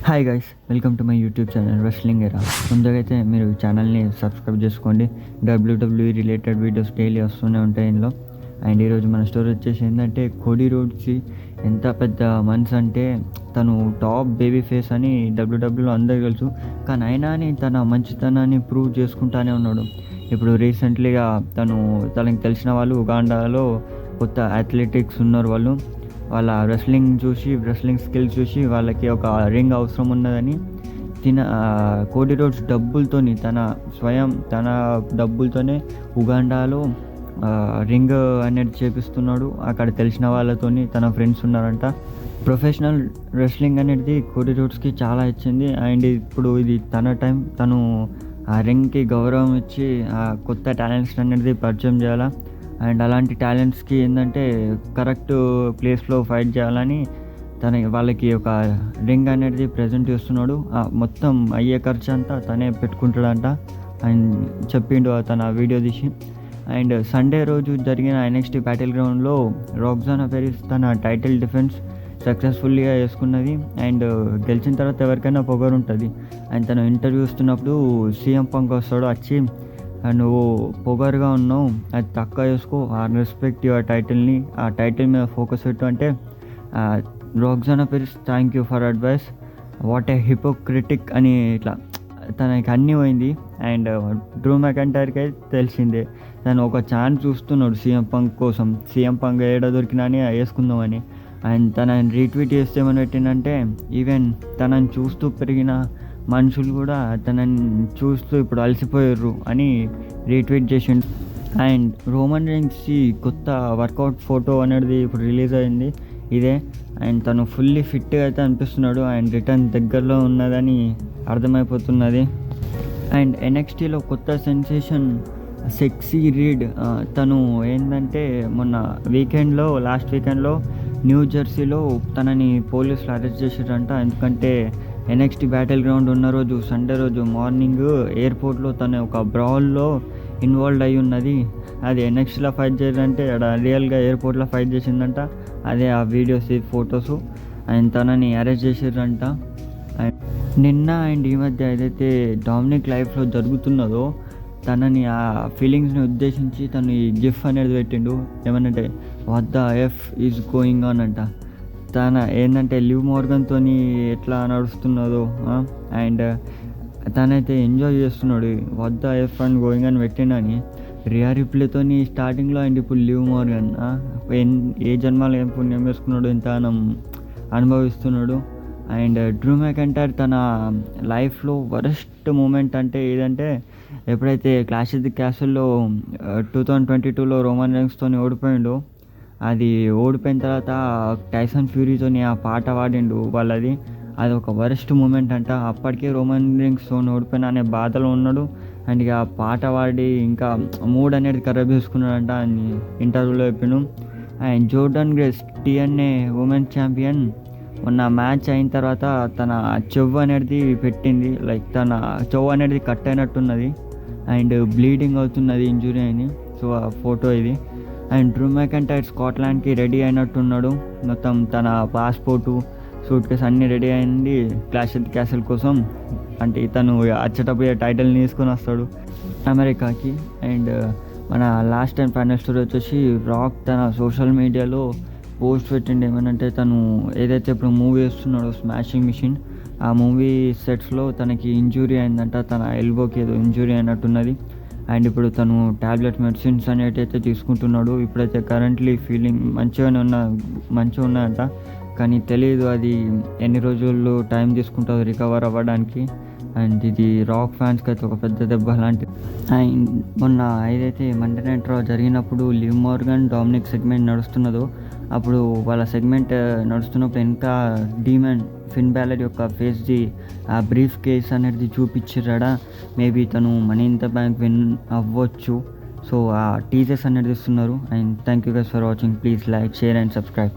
Hi guys, welcome to my YouTube channel wrestling ఎరా. ముందుగా అయితే మీరు ఛానల్ని సబ్స్క్రైబ్ చేసుకోండి. డబ్ల్యూడబ్ల్యూఈ రిలేటెడ్ వీడియోస్ డైలీ వస్తూనే ఉంటాయి ఇందులో. అండ్ ఈరోజు మన స్టోరీ వచ్చేసి ఏంటంటే, కోడీ రోడ్స్ ఎంత పెద్ద మనిషి అంటే తను టాప్ బేబీ ఫేస్ అని డబ్ల్యూడబ్ల్యూలో అందరికీ తెలుసు. కానీ అయినా అని తన మంచితనాన్ని ప్రూవ్ చేసుకుంటానే ఉన్నాడు. ఇప్పుడు రీసెంట్లీగా తనకి తెలిసిన వాళ్ళు ఉగాండాలో కొత్త అథ్లెటిక్స్ ఉన్నారు. వాళ్ళ రెస్లింగ్ స్కిల్స్ చూసి వాళ్ళకి ఒక రింగ్ అవసరం ఉన్నదని కోడీ రోడ్స్ డబ్బులతోని తన డబ్బులతోనే ఉగాండాలో రింగ్ అనేది చేపిస్తున్నాడు. అక్కడ తెలిసిన వాళ్ళతోని తన ఫ్రెండ్స్ ఉన్నారంట. ప్రొఫెషనల్ రెస్లింగ్ అనేది కోడీ రోడ్స్కి చాలా ఇచ్చింది. అండ్ ఇప్పుడు ఇది తన టైం. తను ఆ రింగ్కి గౌరవం ఇచ్చి ఆ కొత్త టాలెంట్స్ అనేది పరిచయం చేయాలా. అండ్ అలాంటి టాలెంట్స్కి ఏంటంటే కరెక్ట్ ప్లేస్లో ఫైట్ చేయాలని వాళ్ళకి ఒక రింగ్ అనేది ప్రజెంట్ చేస్తున్నాడు. మొత్తం అయ్యే ఖర్చు అంతా తనే పెట్టుకుంటాడంట అండ్ చెప్పిండు తన వీడియో తీసి. అండ్ సండే రోజు జరిగిన NXT బ్యాటిల్ గ్రౌండ్లో రాక్సానా పెరిస్ తన టైటిల్ డిఫెన్స్ సక్సెస్ఫుల్గా చేసుకున్నది. అండ్ గెలిచిన తర్వాత ఎవరికైనా పొగరు ఉంటుంది. అండ్ తను ఇంటర్వ్యూ ఇస్తున్నప్పుడు CM Punk వస్తాడు. వచ్చి నువ్వు పొగరుగా ఉన్నావు, అది తక్కువ చేసుకో, రెస్పెక్ట్ యువర్ టైటిల్ని, ఆ టైటిల్ మీద ఫోకస్ పెట్టు అంటే Roxanne Perez thank you for advice, what a hypocritic అని ఇట్లా తనకి అన్నీ పోయింది. అండ్ డ్రూ మెకంటైర్కి అయితే తెలిసిందే, తను ఒక ఛాన్స్ చూస్తున్నాడు CM Punk కోసం. CM Punk ఏడ దొరికినా అని వేసుకుందామని. అండ్ తనని రీట్వీట్ చేస్తే ఏమని పెట్టిందంటే, ఈవెన్ తనని చూస్తూ పెరిగిన మనుషులు కూడా తనని చూస్తూ ఇప్పుడు అలసిపోయారు అని రీట్వీట్ చేసిండు. అండ్ రోమన్ రీన్స్కి కొత్త వర్కౌట్ ఫోటో అనేది ఇప్పుడు రిలీజ్ అయింది ఇదే. అండ్ తను ఫుల్లీ ఫిట్గా అయితే అనిపిస్తున్నాడు. అండ్ రిటర్న్ దగ్గరలో ఉన్నదని అర్థమైపోతున్నది. అండ్ NXTలో కొత్త సెన్సేషన్ సెక్సీ రీడ్ తను ఏంటంటే లాస్ట్ వీకెండ్లో న్యూ జెర్సీలో తనని పోలీసులు అరెస్ట్ చేసారంట. ఎందుకంటే NXT బ్యాటిల్ గ్రౌండ్ ఉన్న రోజు సండే రోజు మార్నింగ్ ఎయిర్పోర్ట్లో తను ఒక బ్రాల్లో ఇన్వాల్వ్ అయి ఉన్నది. అది NXTలో ఫైట్ చేయాలంటే అక్కడ రియల్గా ఎయిర్పోర్ట్లో ఫైట్ చేసిందంట. అదే ఆ వీడియోస్ ఫొటోస్. అండ్ తనని అరెస్ట్ చేసారంట. అండ్ నిన్న అండ్ ఈ మధ్య ఏదైతే డామినిక్ లైఫ్లో జరుగుతున్నదో తనని ఆ ఫీలింగ్స్ని ఉద్దేశించి తను ఈ గిఫ్ అనేది పెట్టిండు. ఏమనంటే what the F is going on అంట. తన ఏంటంటే లివ్ మోర్గన్తో ఎట్లా నడుస్తున్నదో అండ్ తనైతే ఎంజాయ్ చేస్తున్నాడు. What the F and going అని పెట్టిండని రియా రిప్లేతో స్టార్టింగ్లో. అండ్ ఇప్పుడు లివ్ మోర్గన్ ఏ జన్మలో ఏం పుణ్యం వేసుకున్నాడు, ఎంత అనుభవిస్తున్నాడు. అండ్ డ్రూ మెకంటైర్ తన లైఫ్లో వరస్ట్ మూమెంట్ అంటే ఏదంటే, ఎప్పుడైతే క్లాష్ ఆఫ్ ది క్యాసిల్లో 2022లో రోమన్ రీన్స్తో ఓడిపోయిండు. అది ఓడిపోయిన తర్వాత టైసన్ ఫ్యూరీతో ఆ పాట పాడిండు వాళ్ళది. అది ఒక వరస్ట్ మూమెంట్ అంట. అప్పటికే రోమన్ రీన్స్తో ఓడిపోయిన అనే బాధలో ఉన్నాడు. అండ్ ఇక ఆ పాట పాడి ఇంకా మూడ్ అనేది ఖరాబ్ చేసుకున్నాడంట అని ఇంటర్వ్యూలో చెప్పాను. And Jordan grace TNA women's champion మొన్న మ్యాచ్ అయిన తర్వాత తన చెవు అనేది పెట్టింది. లైక్ తన చెవు అనేది కట్ అయినట్టున్నది అండ్ బ్లీడింగ్ అవుతున్నది, ఇంజురీ అని. సో ఆ ఫోటో ఇది. అండ్ డ్రూ మెకంటైర్ స్కాట్లాండ్కి రెడీ అయినట్టున్నాడు. మొత్తం తన పాస్పోర్టు, సూట్ కేస్ అన్నీ రెడీ అయింది క్లాష్ ఆఫ్ ది క్యాసిల్ కోసం. అంటే తను వచ్చేటప్పుడు టైటిల్ని తీసుకొని వస్తాడు అమెరికాకి. అండ్ మన లాస్ట్ టైం ఫైనల్ స్టోరీ వచ్చేసి రాక్ తన సోషల్ మీడియాలో పోస్ట్ పెట్టిండు. ఏమనంటే తను ఏదైతే ఇప్పుడు మూవీ వేస్తున్నాడో స్మాషింగ్ మిషన్, ఆ మూవీ సెట్స్లో తనకి ఇంజురీ అయిందంట. తన ఎల్బోకి ఏదో ఇంజురీ అయినట్టున్నది. అండ్ ఇప్పుడు తను టాబ్లెట్ మెడిసిన్స్ అనేటైతే తీసుకుంటున్నాడు. ఇప్పుడైతే కరెంట్లీ ఫీలింగ్ మంచిగా ఉన్నాయంట. కానీ తెలియదు అది ఎన్ని రోజుల్లో టైం తీసుకుంటుందో రికవర్ అవ్వడానికి. అండ్ ఇది రాక్ ఫ్యాన్స్కి అయితే ఒక పెద్ద దెబ్బ లాంటిది. అండ్ మొన్న ఏదైతే మండే నైట్ రా జరిగినప్పుడు లివ్ మోర్గన్ డామినిక్ సెగ్మెంట్ నడుస్తున్నదో, అప్పుడు వాళ్ళ సెగ్మెంట్ నడుస్తున్నప్పుడు ఇంకా డీమన్ ఫిన్ బ్యాలర్ యొక్క ఫేస్ది ఆ బ్రీఫ్ కేస్ అనేది చూపించాడా. మేబీ తను money in the bank win అవ్వచ్చు. సో ఆ టీజర్స్ అనేది ఇస్తున్నారు. And thank you guys for watching. Please like, share and subscribe.